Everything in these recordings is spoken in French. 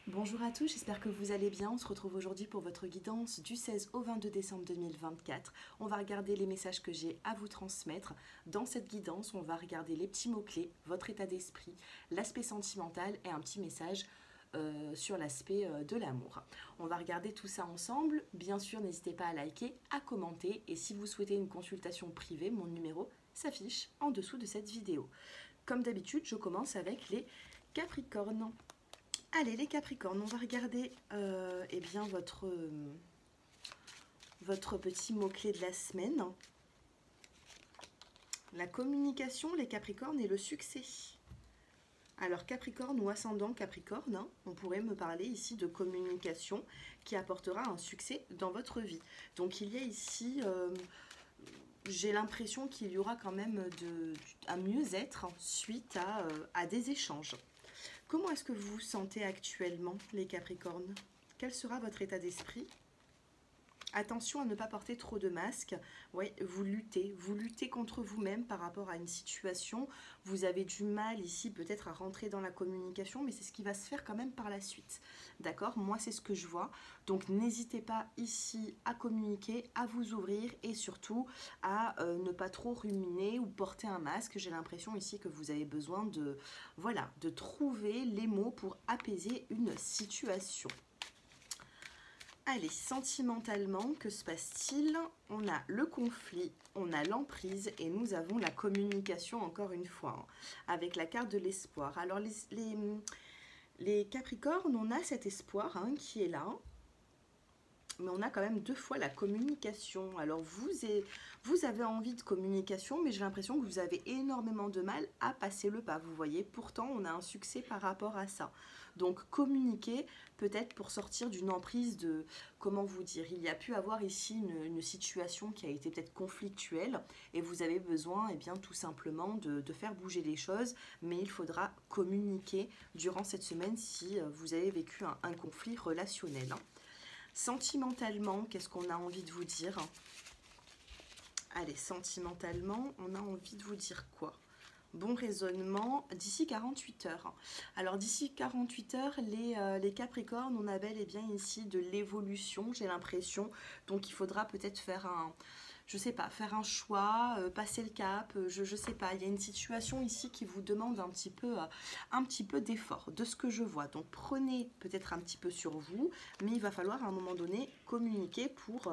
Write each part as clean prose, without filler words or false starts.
Bonjour à tous, j'espère que vous allez bien. On se retrouve aujourd'hui pour votre guidance du 16 au 22 décembre 2024. On va regarder les messages que j'ai à vous transmettre. Dans cette guidance, on va regarder les petits mots-clés, votre état d'esprit, l'aspect sentimental et un petit message sur l'aspect de l'amour. On va regarder tout ça ensemble. Bien sûr, n'hésitez pas à liker, à commenter et si vous souhaitez une consultation privée, mon numéro s'affiche en dessous de cette vidéo. Comme d'habitude, je commence avec les Capricornes. Allez les Capricornes, on va regarder eh bien votre petit mot-clé de la semaine. La communication, les Capricornes et le succès. Alors Capricorne ou ascendant Capricorne, hein, on pourrait me parler ici de communication qui apportera un succès dans votre vie. Donc il y a ici, j'ai l'impression qu'il y aura quand même un mieux-être suite à des échanges. Comment est-ce que vous vous sentez actuellement, les Capricornes? Quel sera votre état d'esprit? Attention à ne pas porter trop de masques. Oui, vous luttez contre vous-même par rapport à une situation. Vous avez du mal ici peut-être à rentrer dans la communication, mais c'est ce qui va se faire quand même par la suite. D'accord? Moi, c'est ce que je vois. Donc, n'hésitez pas ici à communiquer, à vous ouvrir et surtout à ne pas trop ruminer ou porter un masque. J'ai l'impression ici que vous avez besoin de, voilà, de trouver les mots pour apaiser une situation. Allez, sentimentalement, que se passe-t-il? On a le conflit, on a l'emprise et nous avons la communication encore une fois, hein, avec la carte de l'espoir. Alors les Capricornes, on a cet espoir hein, qui est là, mais on a quand même deux fois la communication. Alors vous avez envie de communication, mais j'ai l'impression que vous avez énormément de mal à passer le pas, vous voyez. Pourtant, on a un succès par rapport à ça. Donc communiquer, peut-être pour sortir d'une emprise de, comment vous dire, il y a pu avoir ici une situation qui a été peut-être conflictuelle, et vous avez besoin, eh bien, tout simplement de faire bouger les choses, mais il faudra communiquer durant cette semaine si vous avez vécu un conflit relationnel, hein. Sentimentalement, qu'est-ce qu'on a envie de vous dire? Allez, sentimentalement, on a envie de vous dire quoi? Bon raisonnement, d'ici 48 heures. Alors d'ici 48 heures, les Capricornes, on a bel et bien ici de l'évolution, j'ai l'impression. Donc il faudra peut-être faire je sais pas, faire un choix, passer le cap, je sais pas. Il y a une situation ici qui vous demande un petit peu d'effort, de ce que je vois. Donc prenez peut-être un petit peu sur vous, mais il va falloir à un moment donné communiquer pour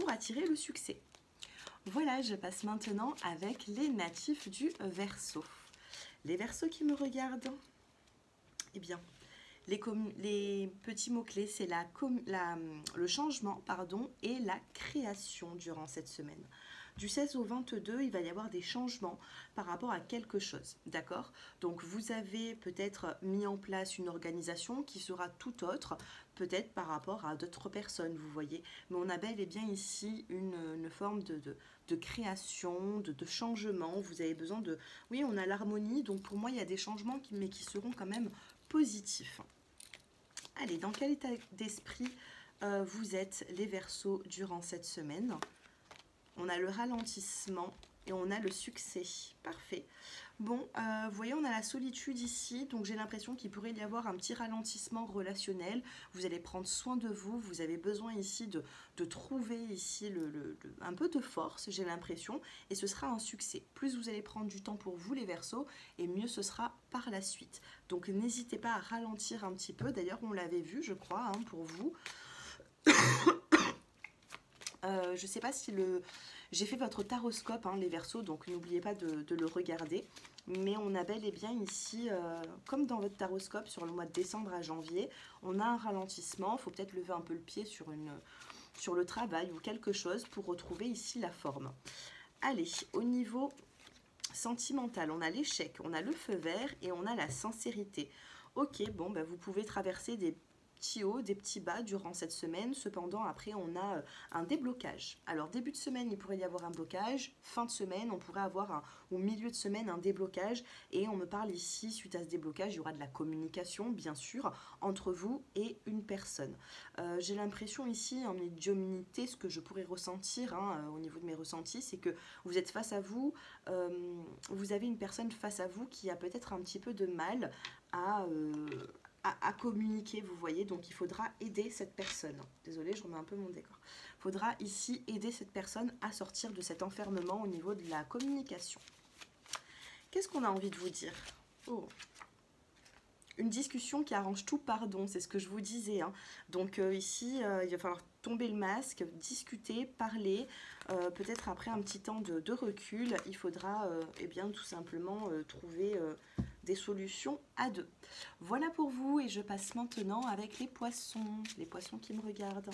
attirer le succès. Voilà, je passe maintenant avec les natifs du Verseau. Les Verseaux qui me regardent, eh bien, les petits mots-clés, c'est le changement pardon, et la création durant cette semaine. Du 16 au 22, il va y avoir des changements par rapport à quelque chose, d'accord? Donc vous avez peut-être mis en place une organisation qui sera tout autre, peut-être par rapport à d'autres personnes, vous voyez. Mais on a bel et bien ici une forme de création, de changement. Vous avez besoin de... Oui, on a l'harmonie, donc pour moi, il y a des changements, mais qui seront quand même positifs. Allez, dans quel état d'esprit vous êtes les Verseaux durant cette semaine? On a le ralentissement et on a le succès. Parfait. Bon, vous voyez, on a la solitude ici, donc j'ai l'impression qu'il pourrait y avoir un petit ralentissement relationnel. Vous allez prendre soin de vous, vous avez besoin ici de trouver ici un peu de force, j'ai l'impression, et ce sera un succès. Plus vous allez prendre du temps pour vous, les Verseaux, et mieux ce sera par la suite. Donc n'hésitez pas à ralentir un petit peu, d'ailleurs on l'avait vu, je crois, hein, pour vous. Je ne sais pas si j'ai fait votre taroscope, hein, les Verseaux, donc n'oubliez pas de le regarder. Mais on a bel et bien ici, comme dans votre taroscope, sur le mois de décembre à janvier, on a un ralentissement. Il faut peut-être lever un peu le pied sur le travail ou quelque chose pour retrouver ici la forme. Allez, au niveau sentimental, on a l'échec, on a le feu vert et on a la sincérité. Ok, bon, ben, vous pouvez traverser des petits hauts, des petits bas durant cette semaine. Cependant, après, on a un déblocage. Alors, début de semaine, il pourrait y avoir un blocage. Fin de semaine, on pourrait avoir au milieu de semaine un déblocage. Et on me parle ici, suite à ce déblocage, il y aura de la communication, bien sûr, entre vous et une personne. J'ai l'impression ici, en médiumnité, ce que je pourrais ressentir hein, au niveau de mes ressentis, c'est que vous êtes face à vous, vous avez une personne face à vous qui a peut-être un petit peu de mal à à communiquer, vous voyez. Donc, il faudra aider cette personne. Désolée, je remets un peu mon décor. Il faudra ici aider cette personne à sortir de cet enfermement au niveau de la communication. Qu'est-ce qu'on a envie de vous dire? Oh. Une discussion qui arrange tout, pardon, c'est ce que je vous disais. Hein. Donc ici, il va falloir tomber le masque, discuter, parler. Peut-être après un petit temps de recul, il faudra eh bien, tout simplement trouver des solutions à deux. Voilà pour vous et je passe maintenant avec les poissons qui me regardent.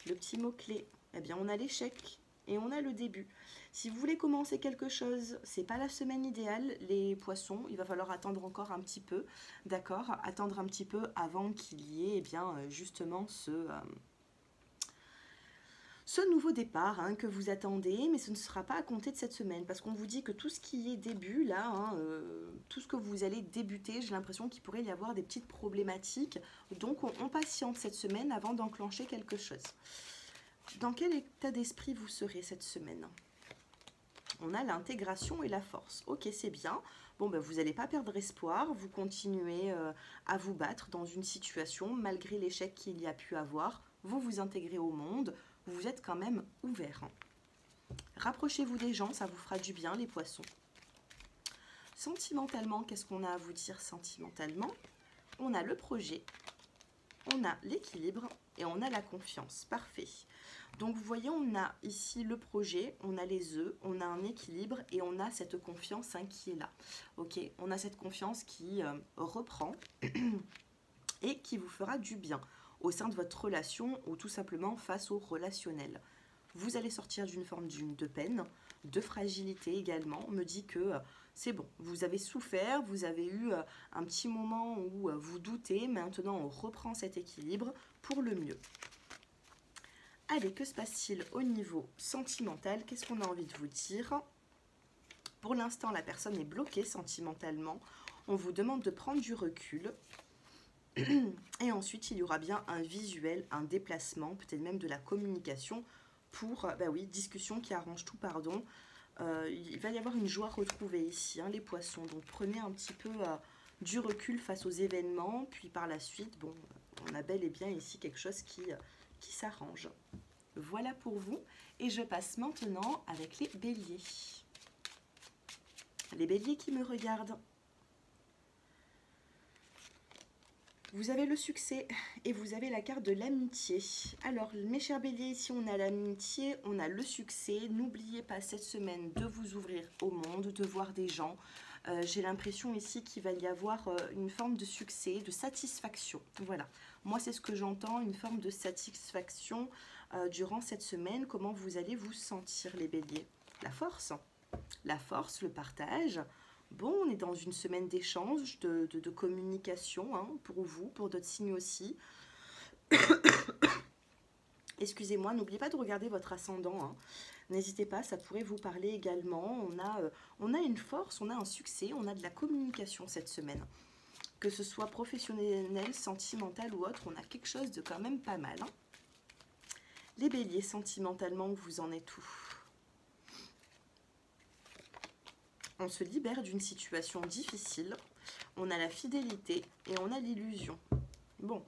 Le petit mot-clé, eh bien on a l'échec et on a le début. Si vous voulez commencer quelque chose, c'est pas la semaine idéale, les poissons, il va falloir attendre encore un petit peu, d'accord? Attendre un petit peu avant qu'il y ait eh bien, justement ce nouveau départ hein, que vous attendez, mais ce ne sera pas à compter de cette semaine, parce qu'on vous dit que tout ce qui est début, là, hein, tout ce que vous allez débuter, j'ai l'impression qu'il pourrait y avoir des petites problématiques, donc on patiente cette semaine avant d'enclencher quelque chose. Dans quel état d'esprit vous serez cette semaine? On a l'intégration et la force. Ok, c'est bien. Bon, ben, vous n'allez pas perdre espoir. Vous continuez à vous battre dans une situation, malgré l'échec qu'il y a pu avoir. Vous vous intégrez au monde. Vous êtes quand même ouvert. Rapprochez-vous des gens, ça vous fera du bien, les poissons. Sentimentalement, qu'est-ce qu'on a à vous dire sentimentalement? On a le projet, on a l'équilibre et on a la confiance. Parfait. Donc vous voyez, on a ici le projet, on a les œufs, on a un équilibre et on a cette confiance hein, qui est là. Ok, on a cette confiance qui reprend et qui vous fera du bien au sein de votre relation ou tout simplement face au relationnel. Vous allez sortir d'une forme de peine, de fragilité également. On me dit que c'est bon, vous avez souffert, vous avez eu un petit moment où vous doutez, maintenant on reprend cet équilibre pour le mieux. Allez, que se passe-t-il au niveau sentimental? Qu'est-ce qu'on a envie de vous dire? Pour l'instant, la personne est bloquée sentimentalement. On vous demande de prendre du recul. Et ensuite, il y aura bien un visuel, un déplacement, peut-être même de la communication pour, bah oui, discussion qui arrange tout, pardon. Il va y avoir une joie retrouvée ici, hein, les poissons. Donc, prenez un petit peu du recul face aux événements. Puis par la suite, bon, on a bel et bien ici quelque chose qui s'arrange. Voilà pour vous et je passe maintenant avec les béliers. Les béliers qui me regardent. Vous avez le succès et vous avez la carte de l'amitié. Alors mes chers béliers, ici on a l'amitié, on a le succès. N'oubliez pas cette semaine de vous ouvrir au monde, de voir des gens. J'ai l'impression ici qu'il va y avoir une forme de succès, de satisfaction. Voilà, moi c'est ce que j'entends, une forme de satisfaction durant cette semaine. Comment vous allez vous sentir les béliers? La force, le partage. Bon, on est dans une semaine d'échange, de communication hein, pour vous, pour d'autres signes aussi. Excusez-moi, n'oubliez pas de regarder votre ascendant. Hein. N'hésitez pas, ça pourrait vous parler également. On a une force, on a un succès, on a de la communication cette semaine. Que ce soit professionnel, sentimental ou autre, on a quelque chose de quand même pas mal. Hein. Les béliers, sentimentalement, vous en êtes où? On se libère d'une situation difficile. On a la fidélité et on a l'illusion. Bon.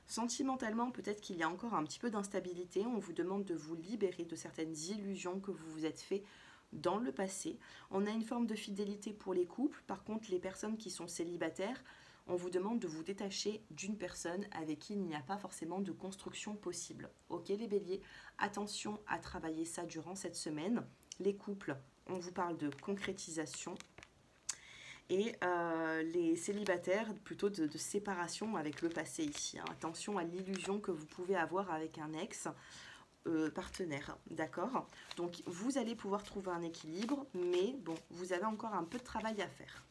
Sentimentalement, peut-être qu'il y a encore un petit peu d'instabilité. On vous demande de vous libérer de certaines illusions que vous vous êtes fait dans le passé. On a une forme de fidélité pour les couples. Par contre, les personnes qui sont célibataires, on vous demande de vous détacher d'une personne avec qui il n'y a pas forcément de construction possible. Ok les béliers, attention à travailler ça durant cette semaine. Les couples, on vous parle de concrétisation. Et les célibataires, plutôt de séparation avec le passé ici. Hein. Attention à l'illusion que vous pouvez avoir avec un ex partenaire, d'accord? Donc, vous allez pouvoir trouver un équilibre, mais bon, vous avez encore un peu de travail à faire.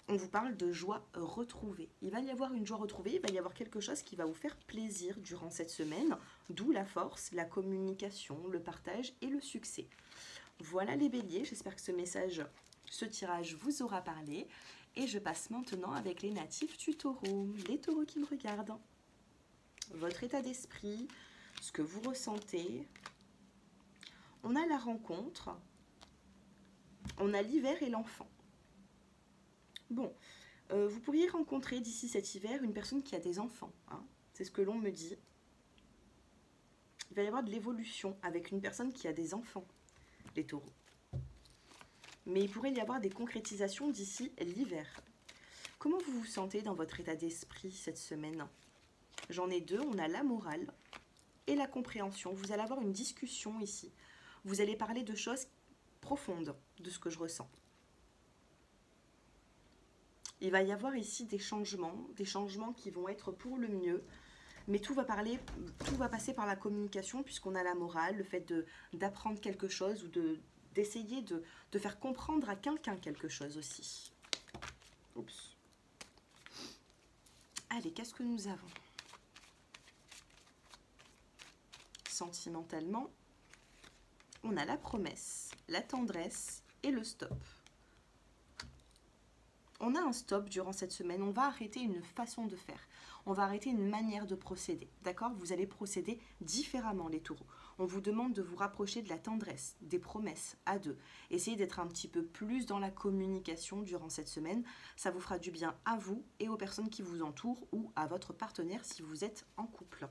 On vous parle de joie retrouvée. Il va y avoir une joie retrouvée, il va y avoir quelque chose qui va vous faire plaisir durant cette semaine, d'où la force, la communication, le partage et le succès. Voilà les béliers, j'espère que ce tirage vous aura parlé. Et je passe maintenant avec les natifs du taureau, les taureaux qui me regardent. Votre état d'esprit, ce que vous ressentez. On a la rencontre, on a l'hiver et l'enfant. Bon, Vous pourriez rencontrer d'ici cet hiver une personne qui a des enfants, hein. C'est ce que l'on me dit. Il va y avoir de l'évolution avec une personne qui a des enfants, les taureaux. Mais il pourrait y avoir des concrétisations d'ici l'hiver. Comment vous vous sentez dans votre état d'esprit cette semaine? J'en ai deux, on a la morale et la compréhension. Vous allez avoir une discussion ici. Vous allez parler de choses profondes, de ce que je ressens. Il va y avoir ici des changements qui vont être pour le mieux. Mais tout va passer par la communication puisqu'on a la morale, le fait d'apprendre quelque chose ou d'essayer de faire comprendre à quelqu'un quelque chose aussi. Oups. Allez, qu'est-ce que nous avons? Sentimentalement, on a la promesse, la tendresse et le stop. On a un stop durant cette semaine, on va arrêter une façon de faire. On va arrêter une manière de procéder, d'accord? Vous allez procéder différemment, les taureaux. On vous demande de vous rapprocher de la tendresse, des promesses à deux. Essayez d'être un petit peu plus dans la communication durant cette semaine. Ça vous fera du bien à vous et aux personnes qui vous entourent ou à votre partenaire si vous êtes en couple.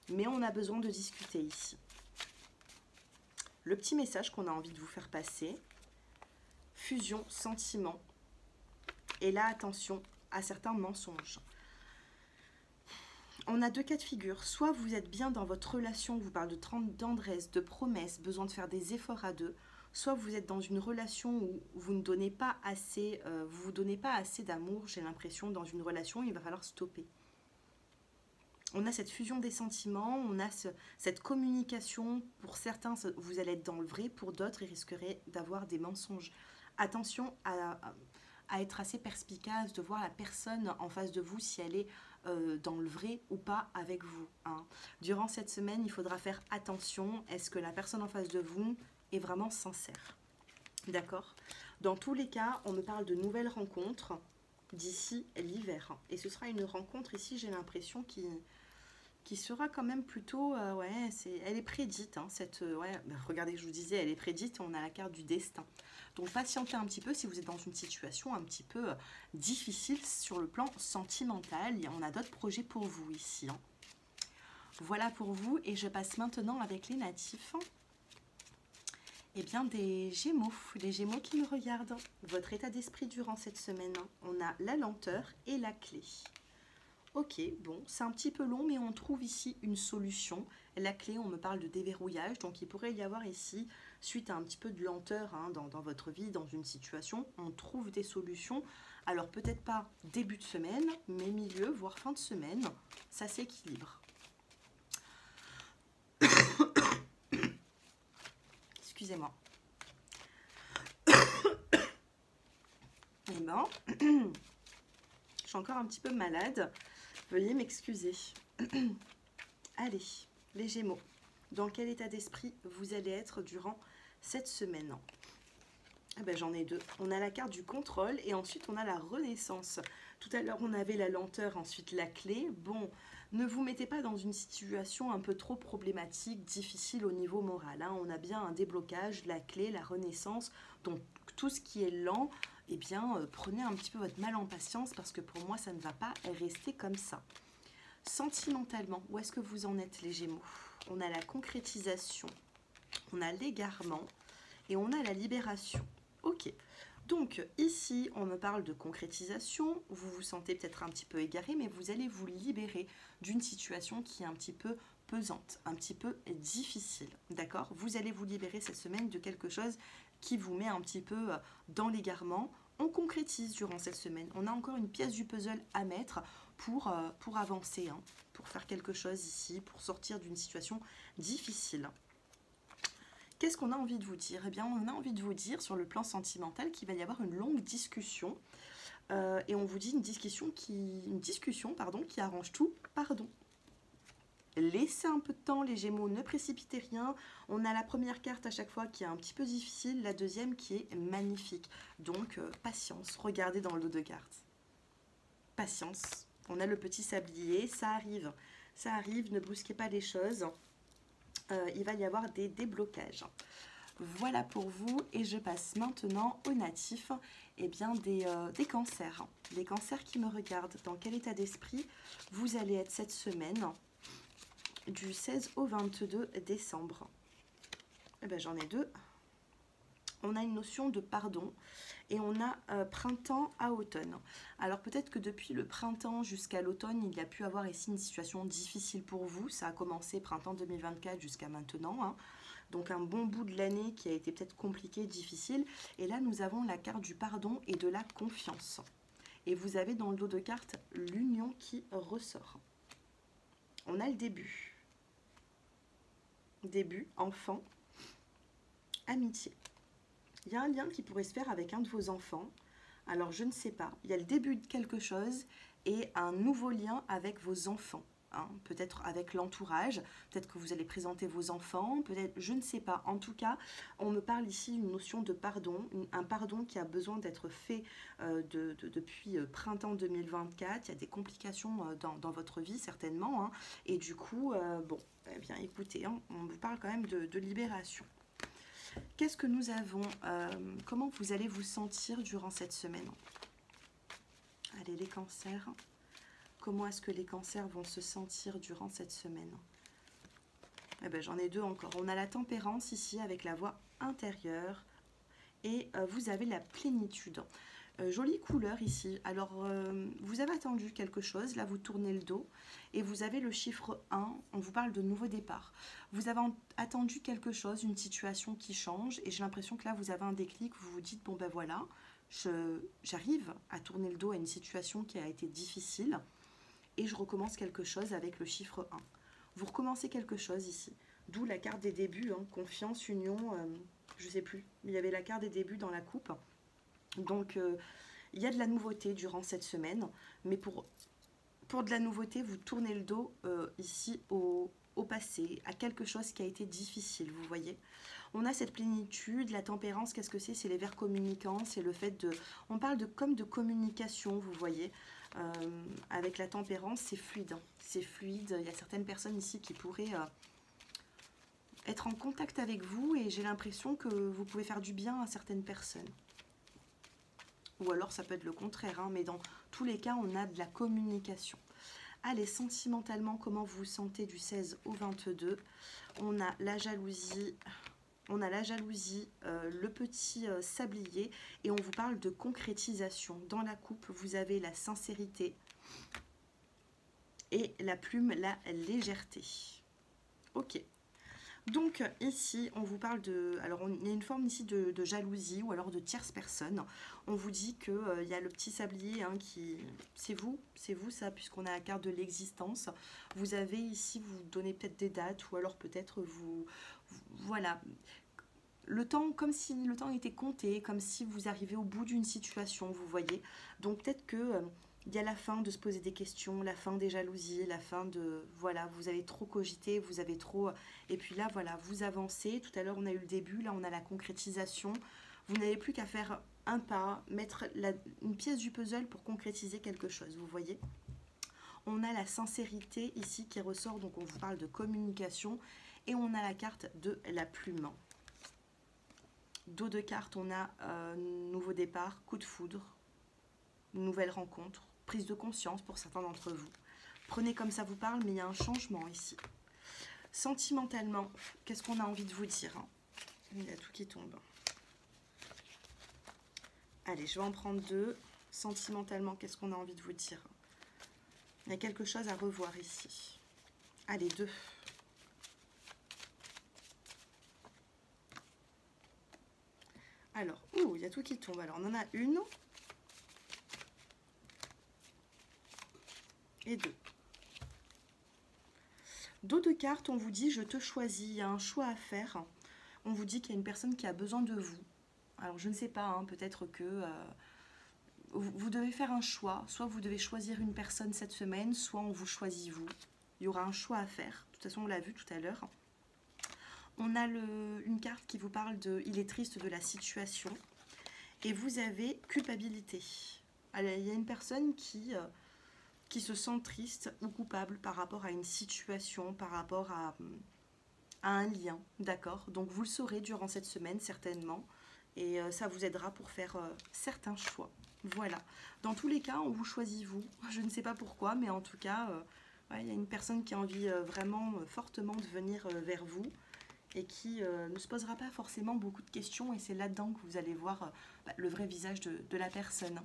Mais on a besoin de discuter ici. Le petit message qu'on a envie de vous faire passer, fusion, sentiment, et là, attention à certains mensonges. On a deux cas de figure. Soit vous êtes bien dans votre relation, vous parlez de tendresse, de promesses, besoin de faire des efforts à deux. Soit vous êtes dans une relation où vous ne donnez pas assez, vous donnez pas assez d'amour, j'ai l'impression, dans une relation, il va falloir stopper. On a cette fusion des sentiments, on a cette communication. Pour certains, vous allez être dans le vrai, pour d'autres, ils risqueraient d'avoir des mensonges. Attention à être assez perspicace, de voir la personne en face de vous si elle est dans le vrai ou pas avec vous, hein. Durant cette semaine, il faudra faire attention. Est-ce que la personne en face de vous est vraiment sincère? D'accord? Dans tous les cas, on me parle de nouvelles rencontres d'ici l'hiver. Et ce sera une rencontre ici, j'ai l'impression, qui sera quand même plutôt... ouais, elle est prédite, hein, regardez, je vous disais, elle est prédite, on a la carte du destin. Donc patientez un petit peu si vous êtes dans une situation un petit peu difficile sur le plan sentimental. On a d'autres projets pour vous ici, hein. Voilà pour vous, et je passe maintenant avec les natifs. Eh bien, des Gémeaux, les Gémeaux qui me regardent. Votre état d'esprit durant cette semaine, hein. On a la lenteur et la clé. Ok, bon, c'est un petit peu long, mais on trouve ici une solution. La clé, on me parle de déverrouillage, donc il pourrait y avoir ici, suite à un petit peu de lenteur, hein, dans votre vie, dans une situation, on trouve des solutions. Alors peut-être pas début de semaine, mais milieu, voire fin de semaine, ça s'équilibre. Excusez-moi. Eh ben, je suis encore un petit peu malade. Veuillez m'excuser. Allez, les Gémeaux, dans quel état d'esprit vous allez être durant cette semaine? Ah ben, j'en ai deux. On a la carte du contrôle et ensuite on a la renaissance. Tout à l'heure on avait la lenteur, ensuite la clé. Bon, ne vous mettez pas dans une situation un peu trop problématique, difficile au niveau moral, hein. On a bien un déblocage, la clé, la renaissance. Donc tout ce qui est lent, eh bien prenez un petit peu votre mal en patience parce que pour moi ça ne va pas rester comme ça. Sentimentalement, où est-ce que vous en êtes les Gémeaux? On a la concrétisation, on a l'égarement et on a la libération. Ok, donc ici on me parle de concrétisation, vous vous sentez peut-être un petit peu égaré, mais vous allez vous libérer d'une situation qui est un petit peu pesante, un petit peu difficile, d'accord? Vous allez vous libérer cette semaine de quelque chose qui vous met un petit peu dans l'égarement. On concrétise durant cette semaine, on a encore une pièce du puzzle à mettre pour avancer, hein, pour faire quelque chose ici, pour sortir d'une situation difficile. Qu'est-ce qu'on a envie de vous dire? Eh bien, on a envie de vous dire sur le plan sentimental qu'il va y avoir une longue discussion. Et on vous dit une discussion qui arrange tout, pardon. Laissez un peu de temps, les Gémeaux, ne précipitez rien. On a la première carte à chaque fois qui est un petit peu difficile, la deuxième qui est magnifique. Donc, patience, regardez dans le lot de cartes. Patience. On a le petit sablier, ça arrive, ne brusquez pas les choses. Il va y avoir des déblocages. Voilà pour vous et je passe maintenant aux natifs des cancers. Les cancers qui me regardent, dans quel état d'esprit vous allez être cette semaine du 16 au 22 décembre. J'en ai deux. On a une notion de pardon et on a printemps à automne. Alors peut-être que depuis le printemps jusqu'à l'automne, il y a pu avoir ici une situation difficile pour vous. Ça a commencé printemps 2024 jusqu'à maintenant, hein. Donc un bon bout de l'année qui a été peut-être compliqué, difficile. Et là, nous avons la carte du pardon et de la confiance. Et vous avez dans le dos de cartes l'union qui ressort. On a le début. Début, enfant, amitié. Il y a un lien qui pourrait se faire avec un de vos enfants. Alors, je ne sais pas. Il y a le début de quelque chose et un nouveau lien avec vos enfants. Hein, peut-être avec l'entourage, peut-être que vous allez présenter vos enfants, peut-être, je ne sais pas. En tout cas, on me parle ici d'une notion de pardon, un pardon qui a besoin d'être fait depuis printemps 2024. Il y a des complications dans votre vie, certainement. Hein, et du coup, eh bien, écoutez, hein, on vous parle quand même de libération. Qu'est-ce que nous avons comment vous allez vous sentir durant cette semaine? Allez, les cancers. Comment est-ce que les cancers vont se sentir durant cette semaine? J'en ai deux encore. On a la tempérance ici avec la voix intérieure. Et vous avez la plénitude. Jolie couleur ici. Alors, vous avez attendu quelque chose. Là, vous tournez le dos. Et vous avez le chiffre 1. On vous parle de nouveau départ. Vous avez attendu quelque chose, une situation qui change. Et j'ai l'impression que là, vous avez un déclic. Vous vous dites, bon ben voilà, j'arrive à tourner le dos à une situation qui a été difficile. Et je recommence quelque chose avec le chiffre 1. Vous recommencez quelque chose ici. D'où la carte des débuts, hein, confiance, union, je ne sais plus. Il y avait la carte des débuts dans la coupe. Donc, il y a de la nouveauté durant cette semaine. Mais pour de la nouveauté, vous tournez le dos ici au passé, à quelque chose qui a été difficile, vous voyez. On a cette plénitude, la tempérance, qu'est-ce que c'est? C'est les vers communicants, c'est le fait de... On parle comme de communication, vous voyez. Avec la tempérance, c'est fluide. C'est fluide. Il y a certaines personnes ici qui pourraient être en contact avec vous et j'ai l'impression que vous pouvez faire du bien à certaines personnes. Ou alors ça peut être le contraire, hein, mais dans tous les cas, on a de la communication. Allez, sentimentalement, comment vous vous sentez du 16 au 22? On a la jalousie... le petit sablier et on vous parle de concrétisation. Dans la coupe, vous avez la sincérité et la plume, la légèreté. Ok. Donc ici, on vous parle de... Alors, il y a une forme ici de jalousie ou alors de tierce personne. On vous dit qu'il y a le petit sablier hein, qui... C'est vous ça, puisqu'on a la carte de l'existence. Vous avez ici, vous donnez peut-être des dates ou alors peut-être voilà... Le temps, comme si le temps était compté, comme si vous arrivez au bout d'une situation, vous voyez. Donc peut-être que il y a la fin de se poser des questions, la fin des jalousies, la fin de... Voilà, vous avez trop cogité, vous avez trop... Et puis là, voilà, vous avancez. Tout à l'heure, on a eu le début, là, on a la concrétisation. Vous n'avez plus qu'à faire un pas, mettre une pièce du puzzle pour concrétiser quelque chose, vous voyez. On a la sincérité ici qui ressort, donc on vous parle de communication. Et on a la carte de la plume. Dos de cartes, on a nouveau départ, coup de foudre, nouvelle rencontre, prise de conscience pour certains d'entre vous. Prenez comme ça vous parle, mais il y a un changement ici. Sentimentalement, qu'est-ce qu'on a envie de vous dire hein? Il y a tout qui tombe. Allez, je vais en prendre deux. Sentimentalement, qu'est-ce qu'on a envie de vous dire? Il y a quelque chose à revoir ici. Allez, deux. Alors, il y a tout qui tombe. Alors, on en a une. Et deux. Dos de cartes, on vous dit, je te choisis. Il y a un choix à faire. On vous dit qu'il y a une personne qui a besoin de vous. Alors, je ne sais pas, hein, peut-être que vous devez faire un choix. Soit vous devez choisir une personne cette semaine, soit on vous choisit vous. Il y aura un choix à faire. De toute façon, on l'a vu tout à l'heure. On a une carte qui vous parle de « il est triste de la situation ». Et vous avez culpabilité. Alors, il y a une personne qui se sent triste ou coupable par rapport à une situation, par rapport à un lien, d'accord? Donc vous le saurez durant cette semaine certainement et ça vous aidera pour faire certains choix. Voilà. Dans tous les cas, on vous choisit vous. Je ne sais pas pourquoi, mais en tout cas, ouais, il y a une personne qui a envie vraiment fortement de venir vers vous et qui ne se posera pas forcément beaucoup de questions et c'est là-dedans que vous allez voir le vrai visage de la personne.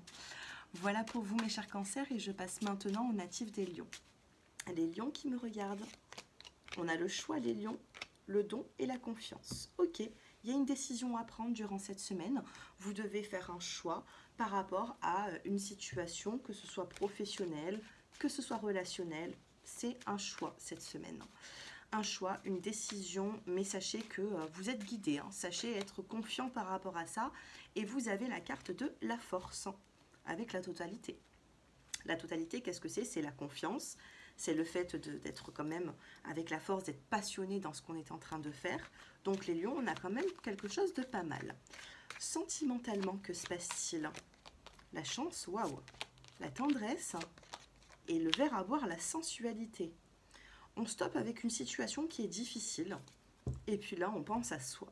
Voilà pour vous mes chers cancers et je passe maintenant aux natifs des lions. Les lions qui me regardent. On a le choix les lions, le don et la confiance. Ok, il y a une décision à prendre durant cette semaine. Vous devez faire un choix par rapport à une situation, que ce soit professionnelle, que ce soit relationnelle. C'est un choix cette semaine. Un choix, une décision, mais sachez que vous êtes guidé. Hein. Sachez être confiant par rapport à ça. Et vous avez la carte de la force avec la totalité. La totalité, qu'est-ce que c'est? C'est la confiance. C'est le fait d'être quand même avec la force, d'être passionné dans ce qu'on est en train de faire. Donc les lions, on a quand même quelque chose de pas mal. Sentimentalement, que se passe-t-il? La chance, waouh. La tendresse et le verre à boire, la sensualité. On stoppe avec une situation qui est difficile. Et puis là, on pense à soi.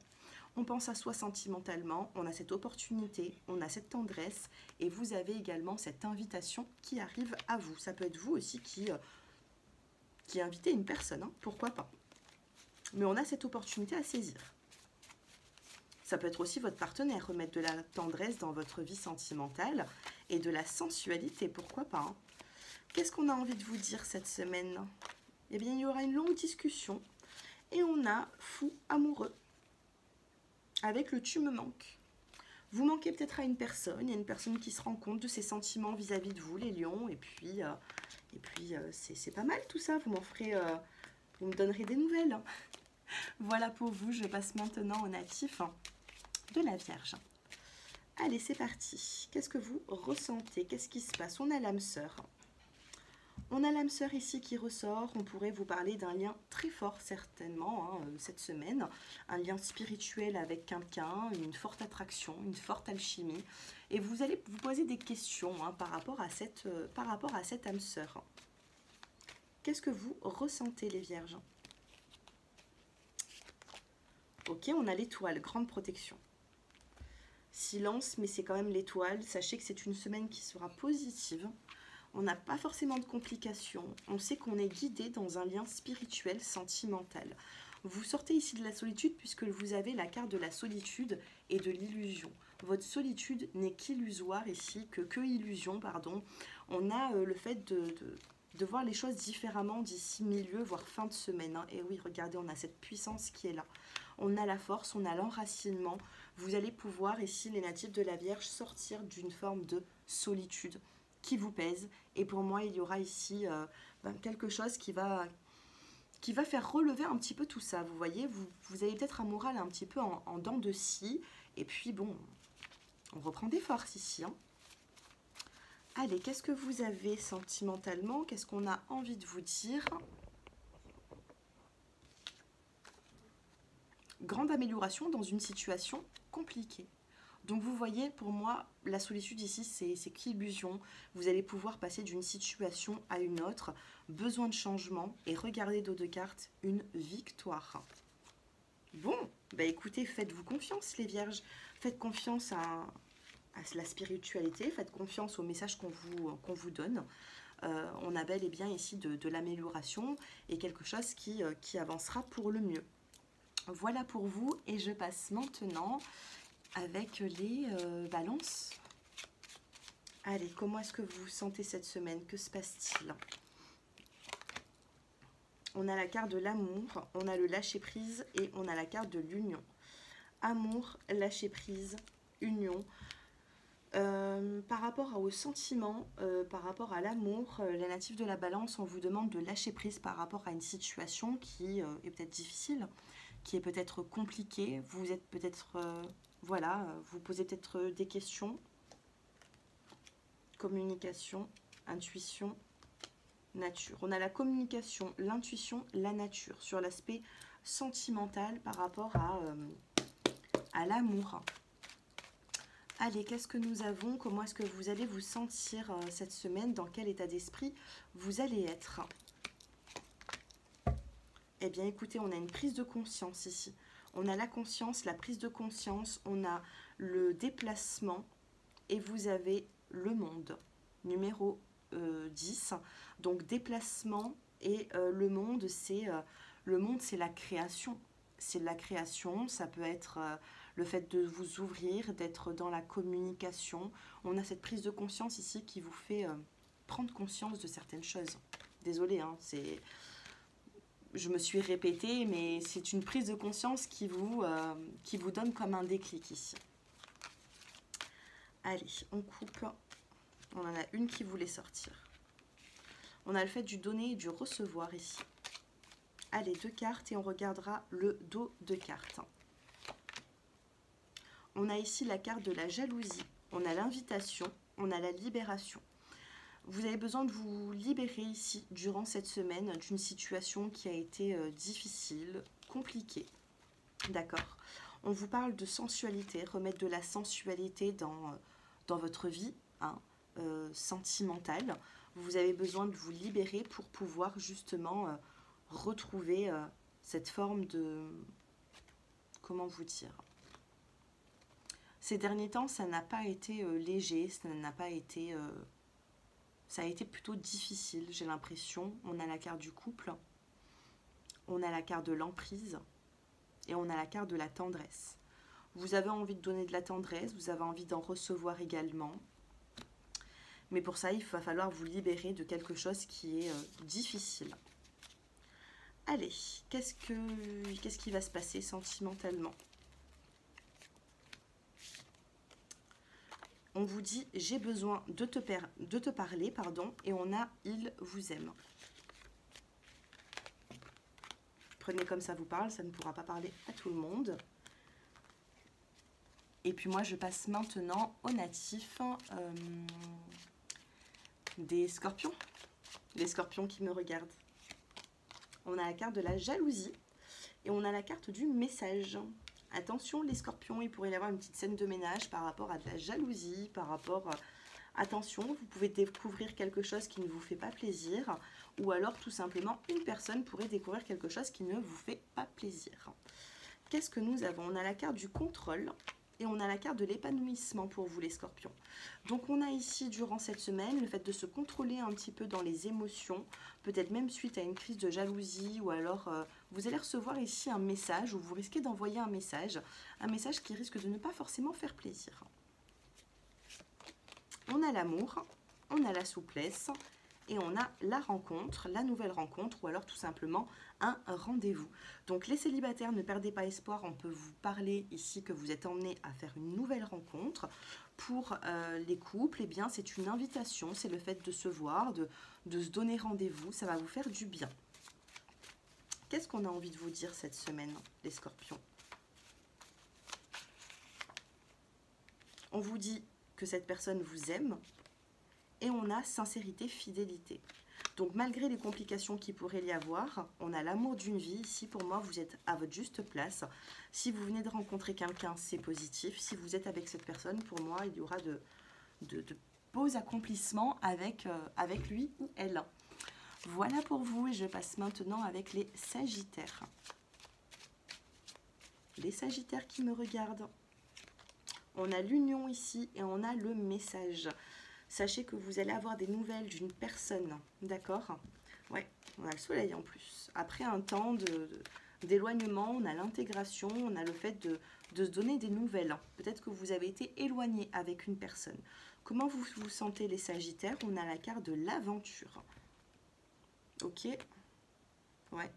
On pense à soi sentimentalement, on a cette opportunité, on a cette tendresse. Et vous avez également cette invitation qui arrive à vous. Ça peut être vous aussi qui invitez une personne, hein, pourquoi pas. Mais on a cette opportunité à saisir. Ça peut être aussi votre partenaire, remettre de la tendresse dans votre vie sentimentale et de la sensualité, pourquoi pas. Hein. Qu'est-ce qu'on a envie de vous dire cette semaine? Eh bien, il y aura une longue discussion et on a fou amoureux avec le tu me manques. Vous manquez peut-être à une personne, il y a une personne qui se rend compte de ses sentiments vis-à-vis de vous, les lions, et puis c'est pas mal tout ça, vous m'en ferez, vous me donnerez des nouvelles. Voilà pour vous, je passe maintenant au natif de la Vierge. Allez, c'est parti. Qu'est-ce que vous ressentez? Qu'est-ce qui se passe? On a l'âme sœur. On a l'âme sœur ici qui ressort. On pourrait vous parler d'un lien très fort certainement cette semaine. Un lien spirituel avec quelqu'un, une forte attraction, une forte alchimie. Et vous allez vous poser des questions par rapport à cette âme sœur. Qu'est-ce que vous ressentez les vierges? Ok, on a l'étoile, grande protection. Silence, mais c'est quand même l'étoile. Sachez que c'est une semaine qui sera positive. On n'a pas forcément de complications. On sait qu'on est guidé dans un lien spirituel, sentimental. Vous sortez ici de la solitude puisque vous avez la carte de la solitude et de l'illusion. Votre solitude n'est qu'illusoire ici, que illusion, pardon. On a le fait de voir les choses différemment d'ici milieu, voire fin de semaine. Hein. Et oui, regardez, on a cette puissance qui est là. On a la force, on a l'enracinement. Vous allez pouvoir, ici, les natifs de la Vierge, sortir d'une forme de solitude qui vous pèse. Et pour moi, il y aura ici quelque chose qui va faire relever un petit peu tout ça. Vous voyez, vous avez peut-être un moral un petit peu en dents de scie. Et puis, bon, on reprend des forces ici. Hein. Allez, qu'est-ce que vous avez sentimentalement? Qu'est-ce qu'on a envie de vous dire? Grande amélioration dans une situation compliquée. Donc vous voyez, pour moi, la solitude ici, c'est qu'illusion. Vous allez pouvoir passer d'une situation à une autre, besoin de changement, et regardez dos de cartes, une victoire. Bon, bah écoutez, faites-vous confiance les vierges. Faites confiance à la spiritualité, faites confiance au message qu'on vous donne. On a bel et bien ici de l'amélioration et quelque chose qui avancera pour le mieux. Voilà pour vous et je passe maintenant avec les balances. Allez, comment est-ce que vous vous sentez cette semaine? Que se passe-t-il? On a la carte de l'amour, on a le lâcher-prise et on a la carte de l'union. Amour, lâcher-prise, union. Par rapport aux sentiments, par rapport à l'amour, les natifs de la balance, on vous demande de lâcher prise par rapport à une situation qui est peut-être difficile, qui est peut-être compliquée. Vous êtes peut-être, vous posez peut-être des questions. Communication, intuition, nature. On a la communication, l'intuition, la nature sur l'aspect sentimental par rapport à l'amour. Allez, qu'est-ce que nous avons? Comment est-ce que vous allez vous sentir cette semaine? Dans quel état d'esprit vous allez être? Eh bien, écoutez, on a une prise de conscience ici. On a la conscience, la prise de conscience, on a le déplacement et vous avez le monde, numéro 10. Donc, déplacement et le monde, c'est la création. C'est la création, ça peut être le fait de vous ouvrir, d'être dans la communication. On a cette prise de conscience ici qui vous fait prendre conscience de certaines choses. Désolée, hein, je me suis répétée, mais c'est une prise de conscience qui vous donne comme un déclic ici. Allez, on coupe. On en a une qui voulait sortir. On a le fait du donner et du recevoir ici. Allez, 2 cartes et on regardera le dos de cartes. On a ici la carte de la jalousie. On a l'invitation. On a la libération. Vous avez besoin de vous libérer ici durant cette semaine d'une situation qui a été difficile, compliquée. D'accord. On vous parle de sensualité, remettre de la sensualité dans votre vie hein, sentimentale. Vous avez besoin de vous libérer pour pouvoir justement retrouver cette forme de... Comment vous dire? Ces derniers temps, ça n'a pas été léger, ça n'a pas été... ça a été plutôt difficile, j'ai l'impression. On a la carte du couple, on a la carte de l'emprise et on a la carte de la tendresse. Vous avez envie de donner de la tendresse, vous avez envie d'en recevoir également. Mais pour ça, il va falloir vous libérer de quelque chose qui est difficile. Allez, qu'est-ce qui va se passer sentimentalement? On vous dit, j'ai besoin de te parler, pardon, et on a, il vous aime. Prenez comme ça vous parle, ça ne pourra pas parler à tout le monde. Et puis moi, je passe maintenant au natif des scorpions. Les scorpions qui me regardent. On a la carte de la jalousie et on a la carte du message. Attention les scorpions, il pourrait y avoir une petite scène de ménage par rapport à de la jalousie, par rapport... Attention, vous pouvez découvrir quelque chose qui ne vous fait pas plaisir ou alors tout simplement une personne pourrait découvrir quelque chose qui ne vous fait pas plaisir. Qu'est-ce que nous avons? On a la carte du contrôle et on a la carte de l'épanouissement pour vous les scorpions. Donc on a ici durant cette semaine le fait de se contrôler un petit peu dans les émotions, peut-être même suite à une crise de jalousie ou alors vous allez recevoir ici un message ou vous risquez d'envoyer un message qui risque de ne pas forcément faire plaisir. On a l'amour, on a la souplesse et on a la rencontre, la nouvelle rencontre ou alors tout simplement un rendez-vous. Donc les célibataires, ne perdez pas espoir, on peut vous parler ici que vous êtes emmenés à faire une nouvelle rencontre. Pour les couples, eh bien c'est une invitation, c'est le fait de se voir, de se donner rendez-vous, ça va vous faire du bien. Qu'est-ce qu'on a envie de vous dire cette semaine, les scorpions? On vous dit que cette personne vous aime et on a sincérité, fidélité. Donc malgré les complications qu'il pourrait y avoir, on a l'amour d'une vie. Ici pour moi vous êtes à votre juste place. Si vous venez de rencontrer quelqu'un, c'est positif. Si vous êtes avec cette personne, pour moi il y aura de beaux accomplissements avec lui ou elle. Voilà pour vous et je passe maintenant avec les sagittaires. Les sagittaires qui me regardent. On a l'union ici et on a le message. Sachez que vous allez avoir des nouvelles d'une personne, d'accord? Ouais, on a le soleil en plus. Après un temps d'éloignement, on a l'intégration, on a le fait de se donner des nouvelles. Peut-être que vous avez été éloigné avec une personne. Comment vous vous sentez les sagittaires? On a la carte de l'aventure. Ok. Ouais.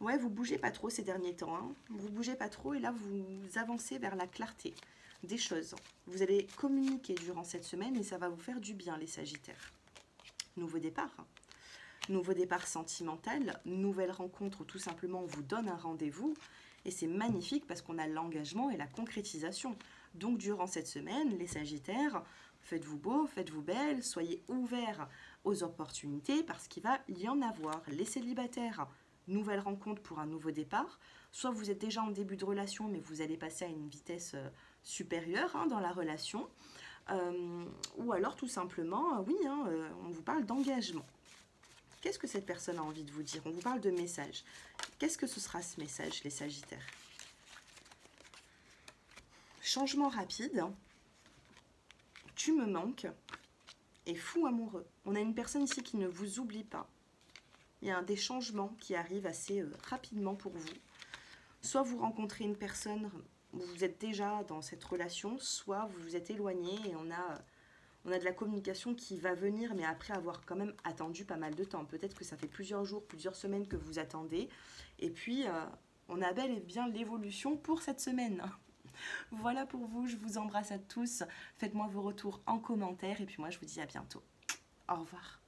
Ouais, vous bougez pas trop ces derniers temps. Hein. Vous bougez pas trop et là, vous avancez vers la clarté des choses. Vous allez communiquer durant cette semaine et ça va vous faire du bien, les sagittaires. Nouveau départ. Nouveau départ sentimental. Nouvelle rencontre ou tout simplement on vous donne un rendez-vous. Et c'est magnifique parce qu'on a l'engagement et la concrétisation. Donc, durant cette semaine, les sagittaires, faites-vous beau, faites-vous belle, soyez ouverts aux opportunités parce qu'il va y en avoir. Les célibataires, nouvelle rencontre pour un nouveau départ. Soit vous êtes déjà en début de relation, mais vous allez passer à une vitesse supérieure dans la relation. Ou alors, tout simplement, oui, on vous parle d'engagement. Qu'est-ce que cette personne a envie de vous dire? On vous parle de message. Qu'est-ce que ce sera ce message, les Sagittaires? Changement rapide. Tu me manques. Et fou amoureux. On a une personne ici qui ne vous oublie pas. Il y a des changements qui arrivent assez rapidement pour vous. Soit vous rencontrez une personne où vous êtes déjà dans cette relation, soit vous vous êtes éloigné et on a de la communication qui va venir, mais après avoir quand même attendu pas mal de temps. Peut-être que ça fait plusieurs jours, plusieurs semaines que vous attendez. Et puis, on a bel et bien l'évolution pour cette semaine. Voilà pour vous, je vous embrasse à tous. Faites-moi vos retours en commentaire et puis moi, je vous dis à bientôt. Au revoir.